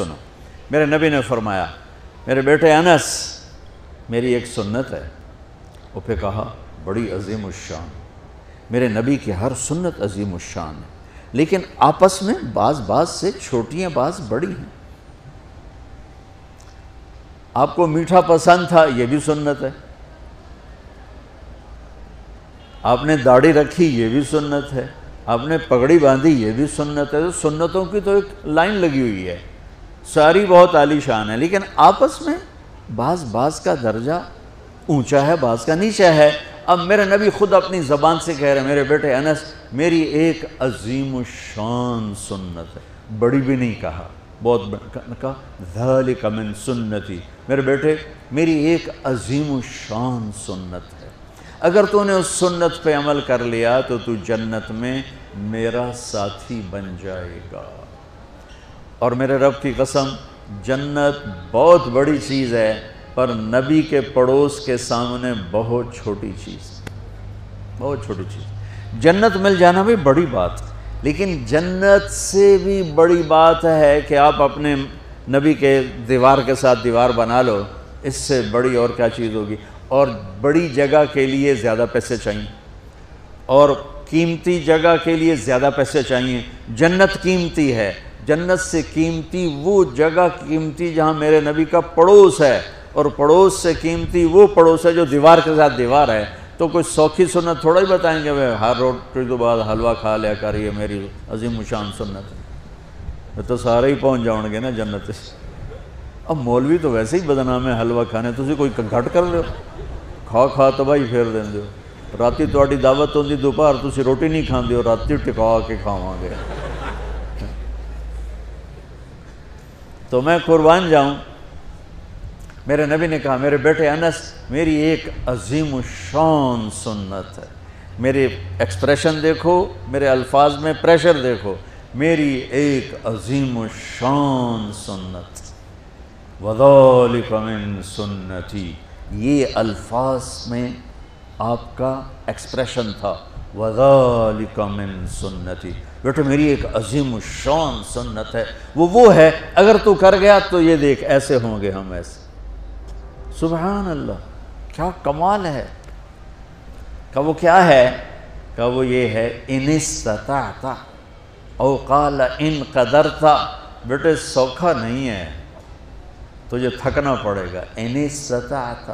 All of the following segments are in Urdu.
سنو، میرے نبی نے فرمایا میرے بیٹے انس میری ایک سنت ہے، وہ پھر کہا بڑی عظیم الشان، میرے نبی کی ہر سنت عظیم الشان ہے، لیکن آپس میں بعض سے چھوٹی ہیں، بعض بڑی ہیں۔ آپ کو میٹھا پسند تھا، یہ بھی سنت ہے، آپ نے داڑھی رکھی، یہ بھی سنت ہے، آپ نے پگڑی باندھی، یہ بھی سنت ہے۔ تو سنتوں کی تو ایک لائن لگی ہوئی ہے، ساری بہت عالی شان ہے، لیکن آپس میں بعض کا درجہ اونچا ہے، بعض کا نیچا ہے۔ اب میرے نبی خود اپنی زبان سے کہہ رہے ہیں میرے بیٹے انس میری ایک عظیم الشان سنت ہے، بڑی بھی نہیں کہا، بہت کہا ذالک من سنتی، میرے بیٹے میری ایک عظیم الشان سنت ہے، اگر تو نے اس سنت پہ عمل کر لیا تو تو جنت میں میرا ساتھی بن جائے گا۔ اور میرے رب کی قسم جنت بہت بڑی چیز ہے، پر نبی کے پڑوس کے سامنے بہت چھوٹی چیز، بہت چھوٹی چیز۔ جنت مل جانا بھی بڑی بات، لیکن جنت سے بھی بڑی بات ہے کہ آپ اپنے نبی کے دیوار کے ساتھ دیوار بنا لو، اس سے بڑی اور کیا چیز ہوگی؟ اور بڑی جگہ کے لیے زیادہ پیسے چاہیے، اور قیمتی جگہ کے لیے زیادہ پیسے چاہیے۔ جنت قیمتی ہے، جنت سے قیمتی وہ جگہ قیمتی جہاں میرے نبی کا پڑوس ہے، اور پڑوس سے قیمتی وہ پڑوس ہے جو دیوار کے ساتھ دیوار ہے۔ تو کوئی سوکھی سنت تھوڑا ہی بتائیں گے ہر روٹی کے بعد حلوہ کھا لیا کر، یہ میری عظیم الشان سنت ہے، تو سارے ہی پہنچ جاؤں گے نا جنت سے۔ اب مولوی تو ویسے ہی بدنام ہے حلوہ کھانے، تسی کوئی گھٹ کر لو، کھا تباہی پھیر دیں دو، راتی تہاڈی دعوت ہوندی دوپہر تسی روٹی نہیں کھاندے ہو، راتی ٹکا کے کھاواں گے۔ تو میں قربان جاؤں، میرے نبی نے کہا میرے بیٹے انس میری ایک عظیم الشان سنت ہے، میرے ایکسپریشن دیکھو، میرے الفاظ میں پریشر دیکھو، میری ایک عظیم الشان سنت، وَذَلِكَ مِن سُنَّتِي، یہ الفاظ میں آپ کا ایکسپریشن تھا، وَذَلِكَ مِن سُنَّتِي، بیٹے میری ایک عظیم الشان سنت ہے، وہ ہے اگر تو کر گیا تو یہ دیکھ ایسے ہوں گے ہم، ایسے۔ سبحان اللہ، کیا کمال ہے۔ کہ وہ کیا ہے؟ کہ وہ یہ ہے ان استطعت او قال ان قدرت، بیٹے سوکھا نہیں ہے، تجھے تھکنا پڑے گا۔ ان استطعت،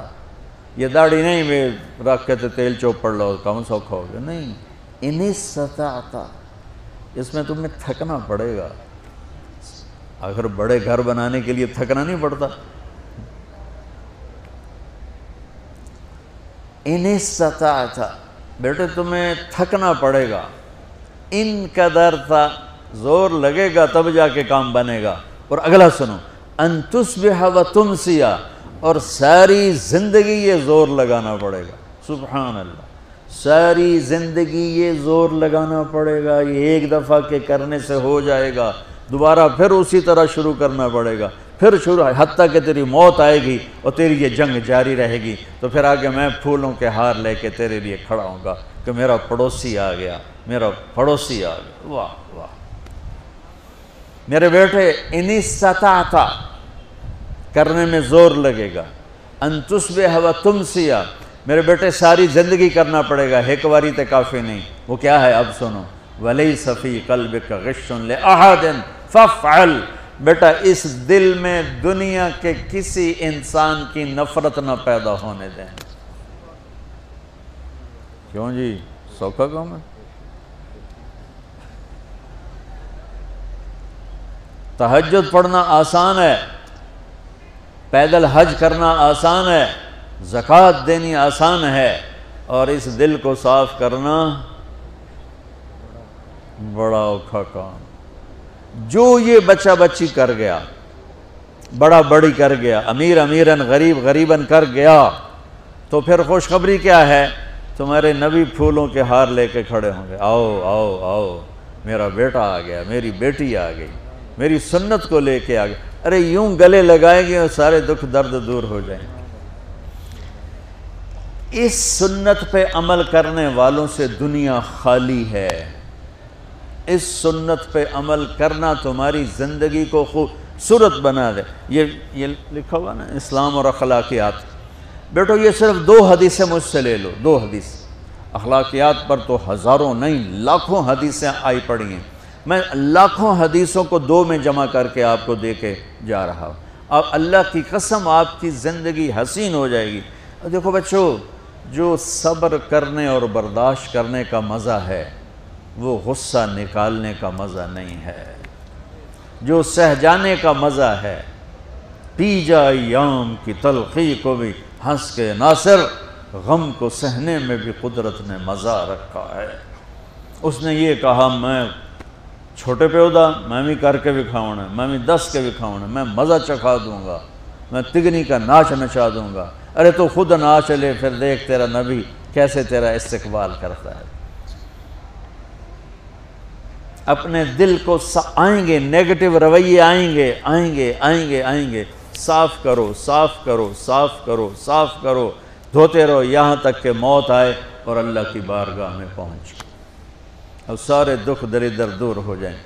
یہ داڑھی نہیں میں رکھ کے تیل چوپڑ لو کم سوکھا ہوگا، نہیں، ان استطعت، اس میں تمہیں تھکنا پڑے گا۔ اگر بڑے گھر بنانے کے لیے تھکنا نہیں پڑتا، ان استطعت، بیٹے تمہیں تھکنا پڑے گا، ان قدرت، زور لگے گا تب جا کے کام بنے گا۔ اور اگلا سنو، ان تصبح و تمسی، اور ساری زندگی یہ زور لگانا پڑے گا۔ سبحان اللہ، ساری زندگی یہ زور لگانا پڑے گا، یہ ایک دفعہ کے کرنے سے ہو جائے گا، دوبارہ پھر اسی طرح شروع کرنا پڑے گا، پھر شروع، حتیٰ کہ تیری موت آئے گی اور تیری یہ جنگ جاری رہے گی، تو پھر آگے میں پھولوں کے ہار لے کے تیرے لیے کھڑا ہوں گا کہ میرا پڑوسی آ گیا، میرا پڑوسی آ گیا۔ واہ واہ، میرے بیٹے ان استطعت، کرنے میں زور لگے گا، ان تصبح و تمسی، میرے بیٹے ساری زندگی کرنا پڑے گا، ایک واری تے کافی نہیں۔ وہ کیا ہے؟ اب سنو، وَلَيْسَ فِي قَلْبِكَ غِشٌّ لِأَحَدٍ فَافْعَلْ، بیٹا اس دل میں دنیا کے کسی انسان کی نفرت نہ پیدا ہونے دیں۔ کیوں جی، سوکھا کام ہے؟ تہجد پڑھنا آسان ہے، پیدل حج کرنا آسان ہے، زکوٰۃ دینی آسان ہے، اور اس دل کو صاف کرنا بڑا اوکھا کام۔ جو یہ بچہ بچی کر گیا، بڑا بڑی کر گیا، امیر امیراً غریب غریباً کر گیا، تو پھر خوشخبری کیا ہے؟ تمہارے نبی پھولوں کے ہار لے کے کھڑے ہوں گے، آؤ آؤ آؤ، میرا بیٹا آ گیا، میری بیٹی آ گئی، میری سنت کو لے کے آ گئی۔ ارے یوں گلے لگائیں گے اور سارے دکھ درد دور ہو جائیں گے۔ اس سنت پہ عمل کرنے والوں سے دنیا خالی ہے۔ اس سنت پہ عمل کرنا تمہاری زندگی کو صورت بنا دے. یہ لکھا ہوا نا اسلام اور اخلاقیات. بیٹو یہ صرف 2 حدیثیں مجھ سے لے لو, 2 حدیث. اخلاقیات پر تو ہزاروں نہیں لاکھوں حدیثیں آئی پڑی ہیں. میں لاکھوں حدیثوں کو 2 میں جمع کر کے آپ کو دے کے جا رہا ہوں. اب اللہ کی قسم آپ کی زندگی حسین ہو جائے گی. دیکھو بچوں, جو صبر کرنے اور برداشت کرنے کا مزہ ہے وہ غصہ نکالنے کا مزہ نہیں ہے. جو سہ جانے کا مزہ ہے, پی جا ایام کی تلخی کو بھی ہنس کے ناصر, غم کو سہنے میں بھی قدرت نے مزہ رکھا ہے. اس نے یہ کہا میں چھوٹے پیودا میں بھی کر کے دکھاؤں, میں بھی دس کے دکھاؤں, میں مزہ چکھا دوں گا, میں تگنی کا ناچ نچا دوں گا. ارے تو خود ناچ لے, پھر دیکھ تیرا نبی کیسے تیرا استقبال کرتا ہے. اپنے دل کو آئیں گے نیگیٹو رویے, آئیں گے آئیں گے آئیں گے آئیں گے. صاف کرو صاف کرو صاف کرو صاف کرو, دھوتے رہو یہاں تک کہ موت آئے اور اللہ کی بارگاہ میں پہنچ, اور سارے دکھ دریدر دور ہو جائیں.